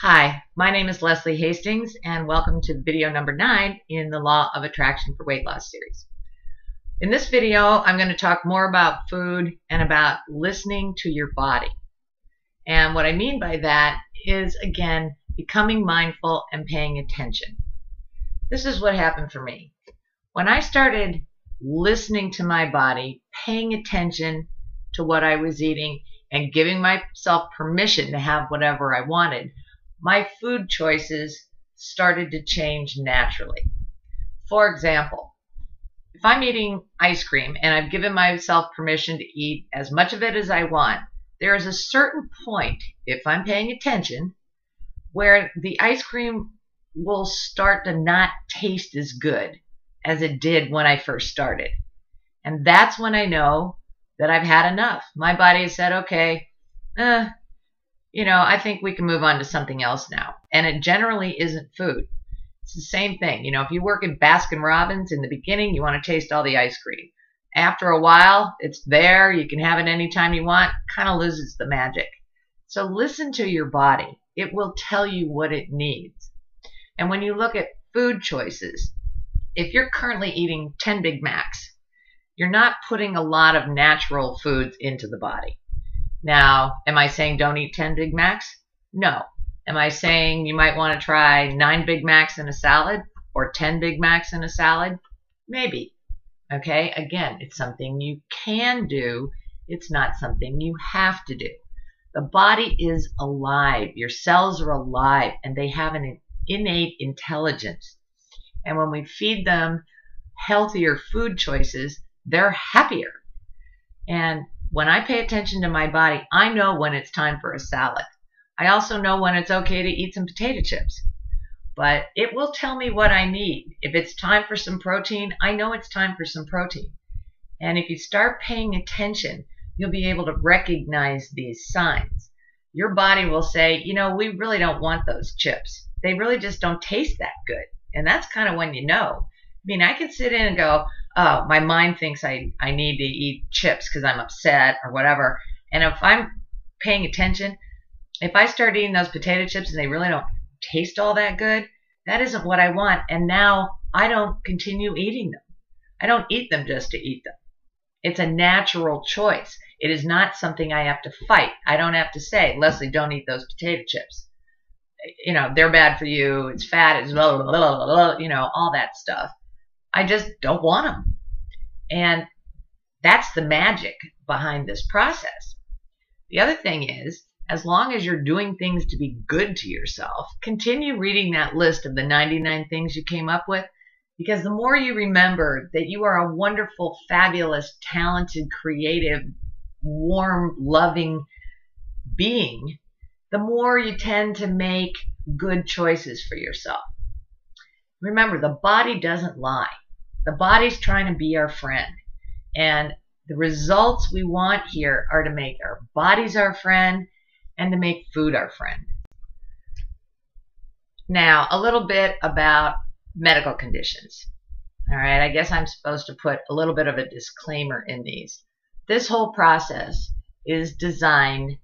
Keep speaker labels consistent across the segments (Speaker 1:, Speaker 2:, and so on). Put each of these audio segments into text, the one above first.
Speaker 1: Hi, my name is Leslie Hastings, and welcome to video number 9 in the Law of Attraction for Weight Loss series. In this video, I'm going to talk more about food and about listening to your body. And what I mean by that is, again, becoming mindful and paying attention. This is what happened for me. When I started listening to my body, paying attention to what I was eating, and giving myself permission to have whatever I wanted, my food choices started to change naturally. For example, if I'm eating ice cream and I've given myself permission to eat as much of it as I want, there is a certain point, if I'm paying attention, where the ice cream will start to not taste as good as it did when I first started. And that's when I know that I've had enough. My body has said, okay, I think we can move on to something else now. And it generally isn't food. It's the same thing. If you work at Baskin-Robbins, in the beginning, you want to taste all the ice cream. After a while, it's there. You can have it anytime you want. Kind of loses the magic. So listen to your body. It will tell you what it needs. And when you look at food choices, if you're currently eating 10 Big Macs, you're not putting a lot of natural foods into the body. Now, am I saying don't eat 10 Big Macs? No. Am I saying you might want to try 9 Big Macs in a salad or 10 Big Macs in a salad? Maybe. Okay? Again, it's something you can do. It's not something you have to do. The body is alive. Your cells are alive, and they have an innate intelligence. And when we feed them healthier food choices, they're happier. And when I pay attention to my body, I know when it's time for a salad. I also know when it's okay to eat some potato chips. But it will tell me what I need. If it's time for some protein, I know it's time for some protein. And if you start paying attention, you'll be able to recognize these signs. Your body will say, we really don't want those chips. They really just don't taste that good. And that's kind of when you know. I can sit in and go, oh, my mind thinks I need to eat chips because I'm upset or whatever. And if I'm paying attention, if I start eating those potato chips and they really don't taste all that good, that isn't what I want. And now I don't continue eating them. I don't eat them just to eat them. It's a natural choice. It is not something I have to fight. I don't have to say, Leslie, don't eat those potato chips. They're bad for you. It's fat. It's blah, blah, blah, blah, blah, all that stuff. I just don't want them. And that's the magic behind this process. The other thing is, as long as you're doing things to be good to yourself, continue reading that list of the 99 things you came up with, because the more you remember that you are a wonderful, fabulous, talented, creative, warm, loving being, the more you tend to make good choices for yourself. Remember, the body doesn't lie. The body's trying to be our friend. And the results we want here are to make our bodies our friend and to make food our friend. Now, a little bit about medical conditions. All right, I guess I'm supposed to put a little bit of a disclaimer in these. This whole process is designed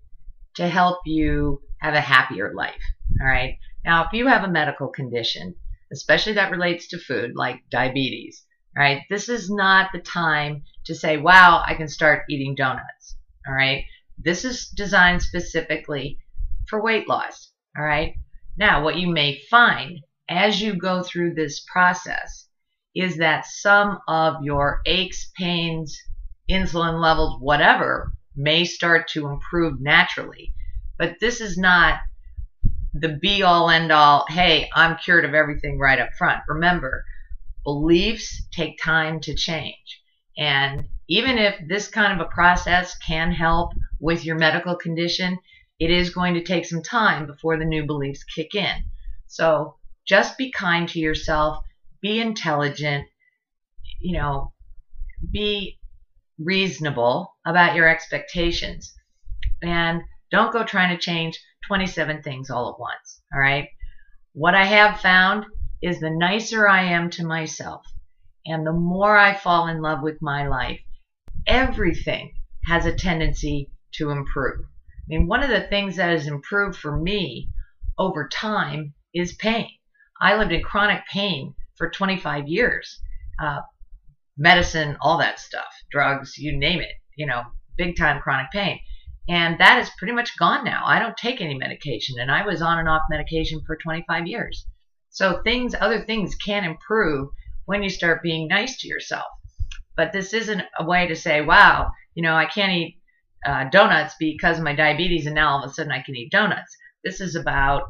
Speaker 1: to help you have a happier life. All right. Now, if you have a medical condition, especially that relates to food, like diabetes, right? This is not the time to say, wow, I can start eating donuts, all right? This is designed specifically for weight loss, all right? Now, what you may find as you go through this process is that some of your aches, pains, insulin levels, whatever, may start to improve naturally. But this is not the be-all, end-all, hey, I'm cured of everything right up front. Remember, beliefs take time to change. And even if this kind of a process can help with your medical condition, it is going to take some time before the new beliefs kick in. So just be kind to yourself, be intelligent, be reasonable about your expectations. And don't go trying to change 27 things all at once, all right? What I have found is the nicer I am to myself and the more I fall in love with my life, everything has a tendency to improve. One of the things that has improved for me over time is pain. I lived in chronic pain for 25 years. Medicine, all that stuff, drugs, you name it, big time chronic pain. And that is pretty much gone now. I don't take any medication, and I was on and off medication for 25 years. So other things can improve when you start being nice to yourself. But this isn't a way to say, wow, I can't eat donuts because of my diabetes, and now all of a sudden I can eat donuts. This is about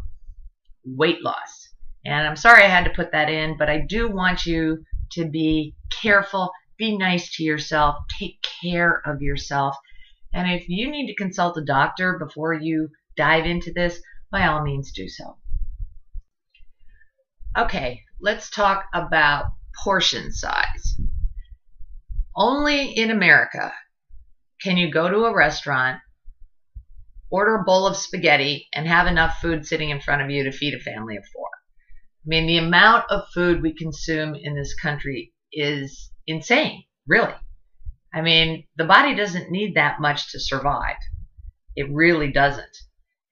Speaker 1: weight loss. And I'm sorry I had to put that in, but I do want you to be careful, be nice to yourself, take care of yourself. And if you need to consult a doctor before you dive into this, by all means do so. Okay, let's talk about portion size. Only in America can you go to a restaurant, order a bowl of spaghetti, and have enough food sitting in front of you to feed a family of 4. I mean, the amount of food we consume in this country is insane, really. I mean, the body doesn't need that much to survive. It really doesn't.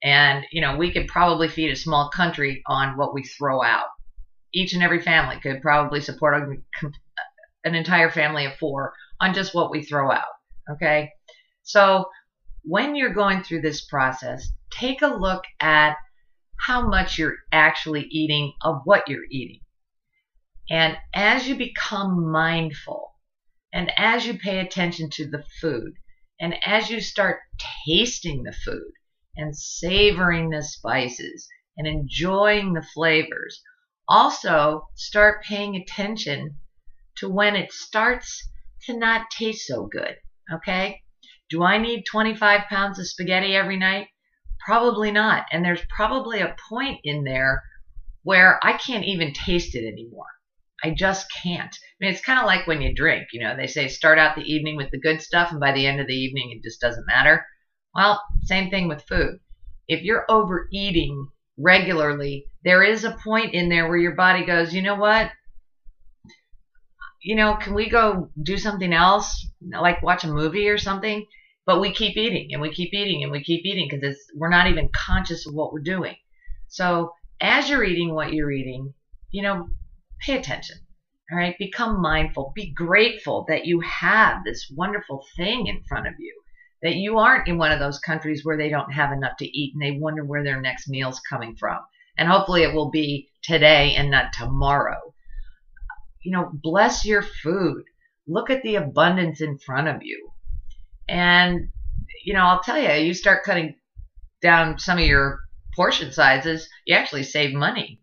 Speaker 1: And, we could probably feed a small country on what we throw out. Each and every family could probably support an entire family of 4 on just what we throw out, okay? So when you're going through this process, take a look at how much you're actually eating of what you're eating. And as you become mindful, and as you pay attention to the food, and as you start tasting the food and savoring the spices and enjoying the flavors, also start paying attention to when it starts to not taste so good, okay? Do I need 25 pounds of spaghetti every night? Probably not. And there's probably a point in there where I can't even taste it anymore. I just can't. I mean, it's kind of like when you drink, they say start out the evening with the good stuff, and by the end of the evening, it just doesn't matter. Well, same thing with food. If you're overeating regularly, there is a point in there where your body goes, you know what? Can we go do something else, like watch a movie or something? But we keep eating, and we keep eating, and we keep eating because we're not even conscious of what we're doing. So as you're eating what you're eating, pay attention, all right? Become mindful. Be grateful that you have this wonderful thing in front of you, that you aren't in one of those countries where they don't have enough to eat and they wonder where their next meal's coming from. And hopefully it will be today and not tomorrow. Bless your food. Look at the abundance in front of you. And, I'll tell you, you start cutting down some of your portion sizes, you actually save money.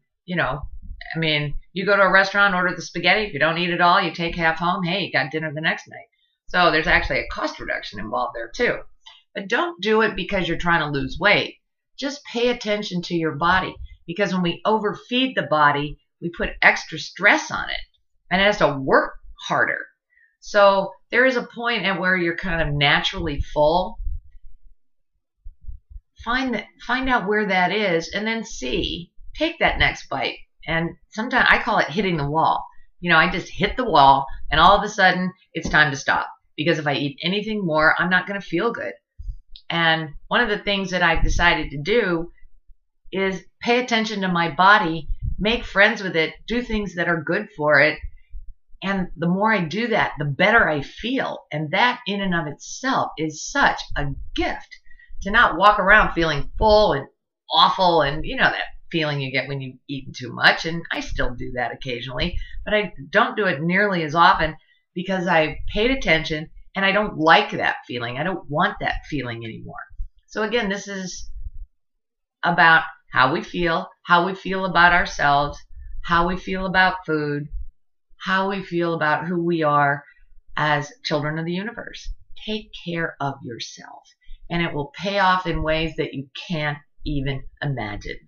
Speaker 1: I mean, you go to a restaurant, order the spaghetti. If you don't eat it all, you take half home. Hey, you got dinner the next night. So there's actually a cost reduction involved there too. But don't do it because you're trying to lose weight. Just pay attention to your body, because when we overfeed the body, we put extra stress on it, and it has to work harder. So there is a point at where you're kind of naturally full. Find out where that is, and then take that next bite. And sometimes I call it hitting the wall. I just hit the wall, and all of a sudden it's time to stop, because if I eat anything more, I'm not going to feel good. And one of the things that I've decided to do is pay attention to my body, make friends with it, do things that are good for it. And the more I do that, the better I feel. And that in and of itself is such a gift, to not walk around feeling full and awful, and that feeling you get when you've eaten too much. And I still do that occasionally, but I don't do it nearly as often because I paid attention, and I don't like that feeling. I don't want that feeling anymore. So again, this is about how we feel about ourselves, how we feel about food, how we feel about who we are as children of the universe. Take care of yourself, and it will pay off in ways that you can't even imagine.